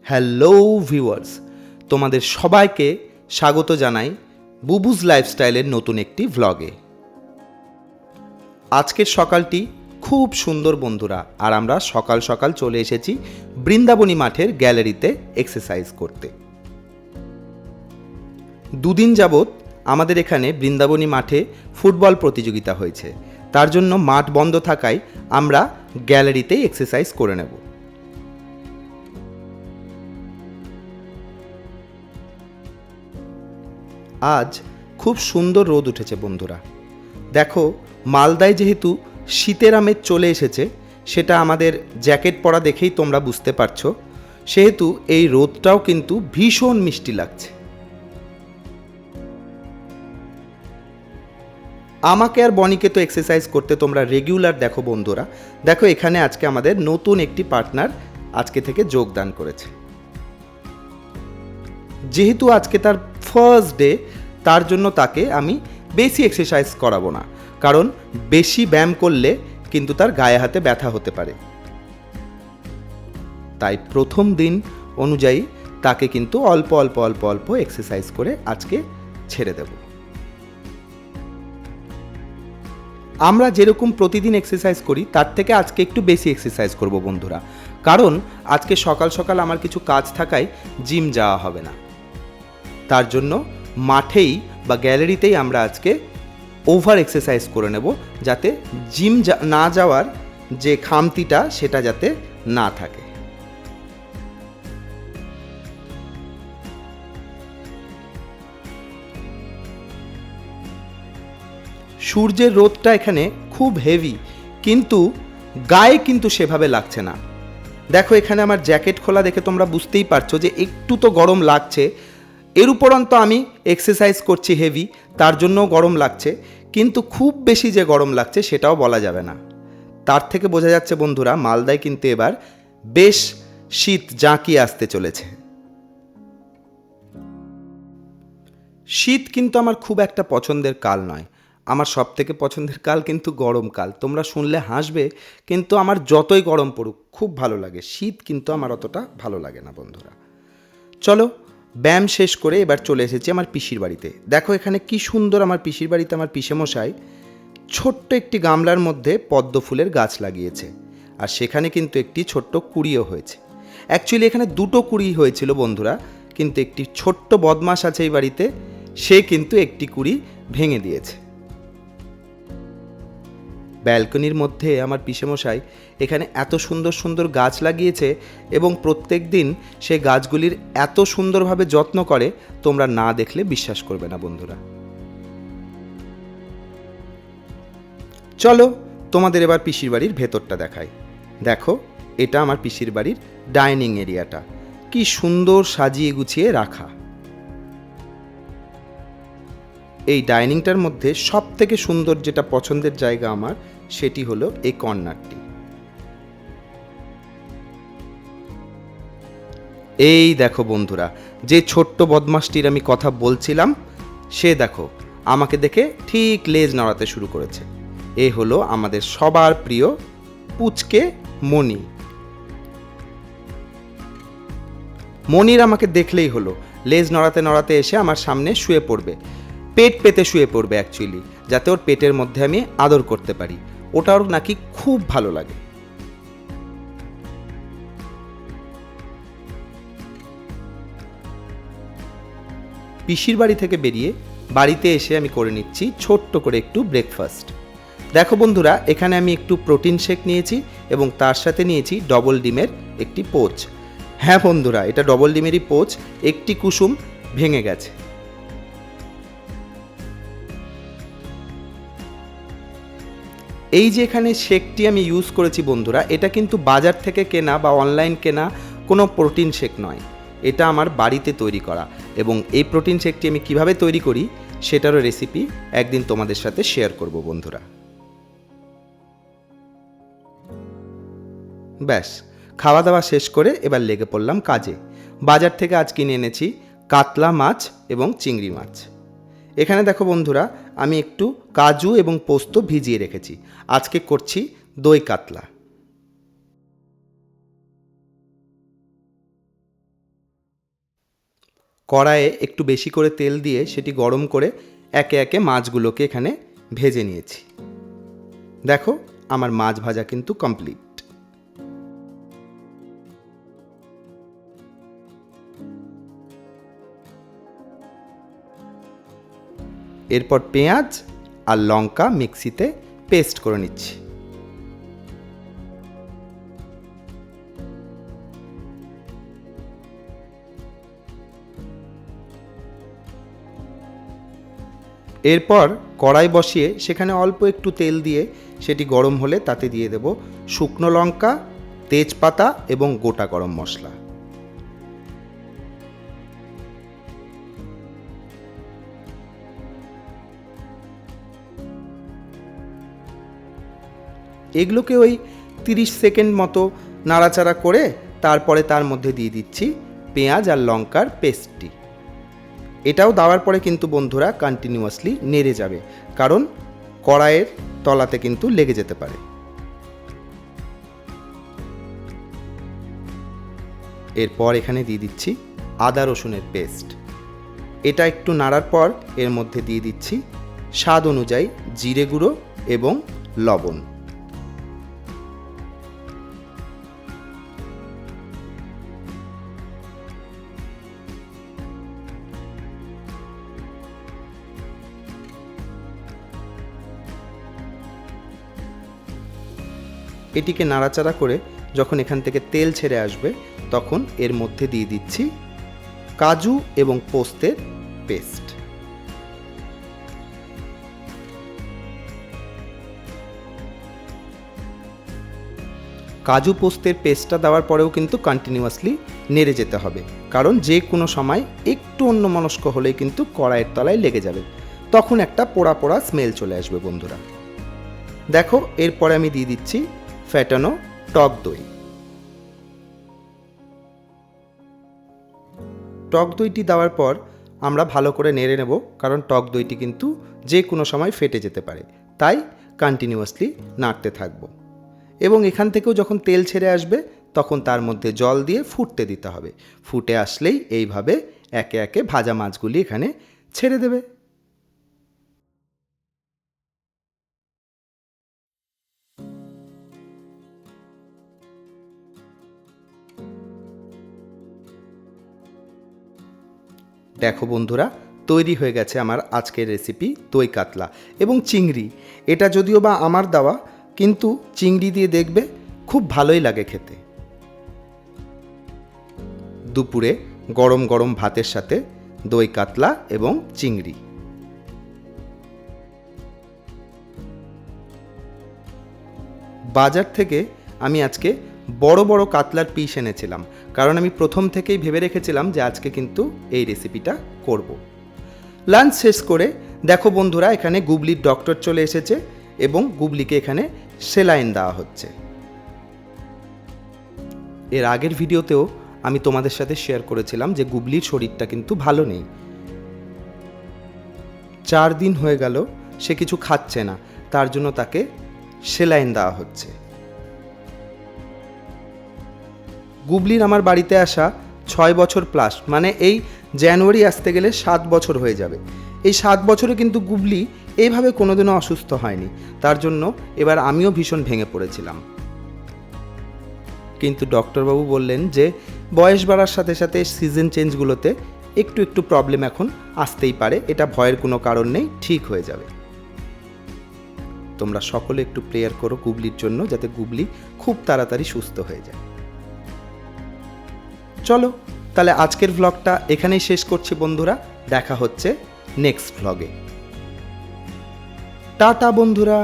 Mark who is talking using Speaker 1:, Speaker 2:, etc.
Speaker 1: Hello viewers, তোমাদের সবাইকে স্বাগত জানাই বুবুজ লাইফস্টাইলের নতুন একটি ভ্লগে। আজকের সকালটি খুব সুন্দর বন্ধুরা, আর আমরা সকাল সকাল চলে এসেছি বৃন্দাবনী মাঠের গ্যালারিতে এক্সারসাইজ করতে। দুদিন যাবৎ আমাদের এখানে বৃন্দাবনী মাঠে ফুটবল প্রতিযোগিতা হয়েছে, তার জন্য মাঠ বন্ধ থাকায় আমরা গ্যালারিতেই এক্সারসাইজ করে নেব। আজ খুব সুন্দর রোদ উঠেছে বন্ধুরা। দেখো, মালদায় যেহেতু শীতের আমেজ চলে এসেছে, সেটা আমাদের জ্যাকেট পরা দেখেই তোমরা বুঝতে পারছো, সেহেতু এই রোদটাও কিন্তু ভীষণ মিষ্টি লাগছে। আমাকে আর বনিকে তো এক্সারসাইজ করতে তোমরা রেগুলার দেখো বন্ধুরা। দেখো, এখানে আজকে আমাদের নতুন একটি পার্টনার আজকে থেকে যোগদান করেছে। যেহেতু আজকে তার ফার্স্ট ডে, তার জন্য তাকে আমি বেশি এক্সারসাইজ করাবো না, কারণ বেশি ব্যায়াম করলে কিন্তু তার গায়ে হাতে ব্যথা হতে পারে। তাই প্রথম দিন অনুযায়ী তাকে কিন্তু অল্প অল্প অল্প অল্প এক্সারসাইজ করে আজকে ছেড়ে দেব। আমরা যেরকম প্রতিদিন এক্সারসাইজ করি তার থেকে আজকে একটু বেশি এক্সারসাইজ করব বন্ধুরা, কারণ আজকে সকাল সকাল আমার কিছু কাজ থাকায় জিম যাওয়া হবে না। তার জন্য মাঠেই বা গ্যালারিতেই আমরা আজকে ওভার এক্সারসাইজ করে নেব, যাতে জিম না যাওয়ার যে খামতিটা সেটা যাতে না থাকে। সূর্যের রোদটা এখানে খুব হেভি, কিন্তু গায়ে কিন্তু সেভাবে লাগছে না। দেখো, এখানে আমার জ্যাকেট খোলা দেখে তোমরা বুঝতেই পারছো যে একটু তো গরম লাগছে। এর উপরন্ত আমি এক্সারসাইজ করছি হেভি, তার জন্যও গরম লাগছে, কিন্তু খুব বেশি যে গরম লাগছে সেটাও বলা যাবে না। তার থেকে বোঝা যাচ্ছে বন্ধুরা, মালদায় কিন্তু এবার বেশ শীত জাঁকিয়ে আসতে চলেছে। শীত কিন্তু আমার খুব একটা পছন্দের কাল নয়। আমার সব থেকে পছন্দের কাল কিন্তু গরমকাল। তোমরা শুনলে হাসবে, কিন্তু আমার যতই গরম পড়ুক খুব ভালো লাগে। শীত কিন্তু আমার অতটা ভালো লাগে না বন্ধুরা। চলো, ব্যায়াম শেষ করে এবার চলে এসেছি আমার পিসির বাড়িতে। দেখো, এখানে কি সুন্দর আমার পিসির বাড়িতে আমার পিসেমশাই ছোট্ট একটি গামলার মধ্যে পদ্ম ফুলের গাছ লাগিয়েছে, আর সেখানে কিন্তু একটি ছোট্ট কুঁড়িও হয়েছে। অ্যাকচুয়ালি এখানে দুটো কুঁড়ি হয়েছিল বন্ধুরা, কিন্তু একটি ছোট্ট বদমাশ আছে এই বাড়িতে, সে কিন্তু একটি কুঁড়ি ভেঙে দিয়েছে। ব্যালকনির মধ্যে আমার পিসেমশাই এখানে এত সুন্দর সুন্দর গাছ লাগিয়েছে, এবং প্রত্যেক দিন সে গাছগুলির এত সুন্দরভাবে যত্ন করে, তোমরা না দেখলে বিশ্বাস করবে না বন্ধুরা। চলো, তোমাদের এবার পিসির বাড়ির ভেতরটা দেখাই। দেখো, এটা আমার পিসির বাড়ির ডাইনিং এরিয়াটা, কি সুন্দর সাজিয়ে গুছিয়ে রাখা। এই ডাইনিংটার মধ্যে সব থেকে সুন্দর যেটা পছন্দের জায়গা আমার, সেটি হলো এই কর্নারটি। এই দেখো বন্ধুরা, যে ছোট্ট বদমাসটির আমি কথা বলছিলাম, সে দেখো আমাকে দেখে ঠিক লেজ নাড়াতে শুরু করেছে। এ হলো আমাদের সবার প্রিয় পুচকে মণি। মণির আমাকে দেখলেই হলো লেজ নড়াতে নড়াতে এসে আমার সামনে শুয়ে পড়বে, পেট পেতে শুয়ে পড়বে অ্যাকচুয়ালি, যাতে ওর পেটের মধ্যে আমি আদর করতে পারি। ওটা ওর নাকি খুব ভালো লাগে। পিসির বাড়ি থেকে বেরিয়ে বাড়িতে এসে আমি করে নিচ্ছি ছোট্ট করে একটু ব্রেকফাস্ট। দেখো বন্ধুরা, এখানে আমি একটু প্রোটিন শেক নিয়েছি, এবং তার সাথে নিয়েছি ডবল ডিমের একটি পোচ। হ্যাঁ বন্ধুরা, এটা ডবল ডিমেরই পোচ, একটি কুসুম ভেঙে গেছে। এই যে এখানে শেকটি আমি ইউজ করেছি বন্ধুরা, এটা কিন্তু বাজার থেকে কেনা বা অনলাইন কেনা কোনো প্রোটিন শেক নয়, এটা আমার বাড়িতে তৈরি করা। এবং এই প্রোটিন শেকটি আমি কিভাবে তৈরি করি সেটারও রেসিপি একদিন তোমাদের সাথে শেয়ার করব বন্ধুরা। ব্যাস, খাওয়া দাওয়া শেষ করে এবার লেগে পড়লাম কাজে। বাজার থেকে আজ কিনে এনেছি কাতলা মাছ এবং চিংড়ি মাছ। এখানে দেখো বন্ধুরা, আমি একটু কাজু এবং পোস্ত ভিজিয়ে রেখেছি। আজকে করছি দই কাতলা। কড়াইয়ে একটু বেশি করে তেল দিয়ে সেটি গরম করে একে একে মাছগুলোকে এখানে ভেজে নিয়েছি। দেখো আমার মাছ ভাজা কিন্তু কমপ্লিট। এরপর পেঁয়াজ আর লঙ্কা মিক্সিতে পেস্ট করে নিচ্ছি। এরপর কড়াই বসিয়ে সেখানে অল্প একটু তেল দিয়ে সেটি গরম হলে তাতে দিয়ে দেব শুকনো লঙ্কা, তেজপাতা এবং গোটা গরম মশলা। এগুলোকে ওই 30 সেকেন্ড মতো নাড়াচাড়া করে তারপরে তার মধ্যে দিয়ে দিচ্ছি পেঁয়াজ আর লঙ্কার পেস্টটি। এটাও দেওয়ার পরে কিন্তু বন্ধুরা কন্টিনিউয়াসলি নেড়ে যাবে, কারণ কড়াইয়ের তলাতে কিন্তু লেগে যেতে পারে। এরপর এখানে দিয়ে দিচ্ছি আদা রসুনের পেস্ট। এটা একটু নাড়ার পর এর মধ্যে দিয়ে দিচ্ছি স্বাদ অনুযায়ী জিরে গুঁড়ো এবং লবণ। এটিকে নাড়াচাড়া করে যখন এখান থেকে তেল ছেড়ে আসবে তখন এর মধ্যে দিয়ে দিচ্ছি কাজু এবং পোস্তের পেস্ট। কাজু পোস্তের পেস্টটা দেওয়ার পরেও কিন্তু কন্টিনিউয়াসলি নেড়ে যেতে হবে, কারণ যে কোনো সময় একটু অন্যমনস্ক হলেই কিন্তু কড়াইয়ের তলায় লেগে যাবে, তখন একটা পোড়া পোড়া স্মেল চলে আসবে বন্ধুরা। দেখো এরপরে আমি দিয়ে দিচ্ছি ফেটানো টক দই। টক দইটি দেওয়ার পর আমরা ভালো করে নেড়ে নেব, কারণ টক দইটি কিন্তু যে কোনো সময় ফেটে যেতে পারে, তাই কন্টিনিউয়াসলি নাড়তে থাকবো। এবং এখান থেকেও যখন তেল ছেড়ে আসবে তখন তার মধ্যে জল দিয়ে ফুটতে দিতে হবে। ফুটে আসলেই এইভাবে একে একে ভাজা মাছগুলি এখানে ছেড়ে দেবে। দেখো বন্ধুরা, তৈরি হয়ে গেছে আমার আজকের রেসিপি দই কাতলা এবং চিংড়ি। এটা যদিও বা আমার দেওয়া, কিন্তু চিংড়ি দিয়ে দেখবে খুব ভালোই লাগে খেতে। দুপুরে গরম গরম ভাতের সাথে দই কাতলা এবং চিংড়ি। বাজার থেকে আমি আজকে বড় বড় কাতলার পিস এনেছিলাম, কারণ আমি প্রথম থেকেই ভেবে রেখেছিলাম যে আজকে কিন্তু এই রেসিপিটা করব। লাঞ্চ শেষ করে দেখো বন্ধুরা, এখানে গুবলির ডক্টর চলে এসেছে এবং গুবলিকে এখানে সেলাইন দেওয়া হচ্ছে। এর আগের ভিডিওতেও আমি তোমাদের সাথে শেয়ার করেছিলাম যে গুবলির শরীরটা কিন্তু ভালো নেই। 4 দিন হয়ে গেল সে কিছু খাচ্ছে না, তার জন্য তাকে সেলাইন দেওয়া হচ্ছে। গুবলির আমার বাড়িতে আসা 6 বছর প্লাস, মানে এই জানুয়ারি আসতে গেলে 7 বছর হয়ে যাবে। এই 7 বছরে কিন্তু গুবলি এইভাবে কোনোদিনও অসুস্থ হয়নি, তার জন্য এবার আমিও ভীষণ ভেঙে পড়েছিলাম। কিন্তু ডক্টরবাবু বললেন যে বয়স বাড়ার সাথে সাথে সিজন চেঞ্জগুলোতে একটু একটু প্রবলেম এখন আসতেই পারে, এটা ভয়ের কোনো কারণ নেই, ঠিক হয়ে যাবে। তোমরা সকলে একটু প্রেয়ার করো গুবলির জন্য, যাতে গুবলি খুব তাড়াতাড়ি সুস্থ হয়ে যায়। চলো তাহলে আজকের ভ্লগটা এখানেই শেষ করছি বন্ধুরা, দেখা হচ্ছে নেক্সট ভ্লগে। টাটা বন্ধুরা।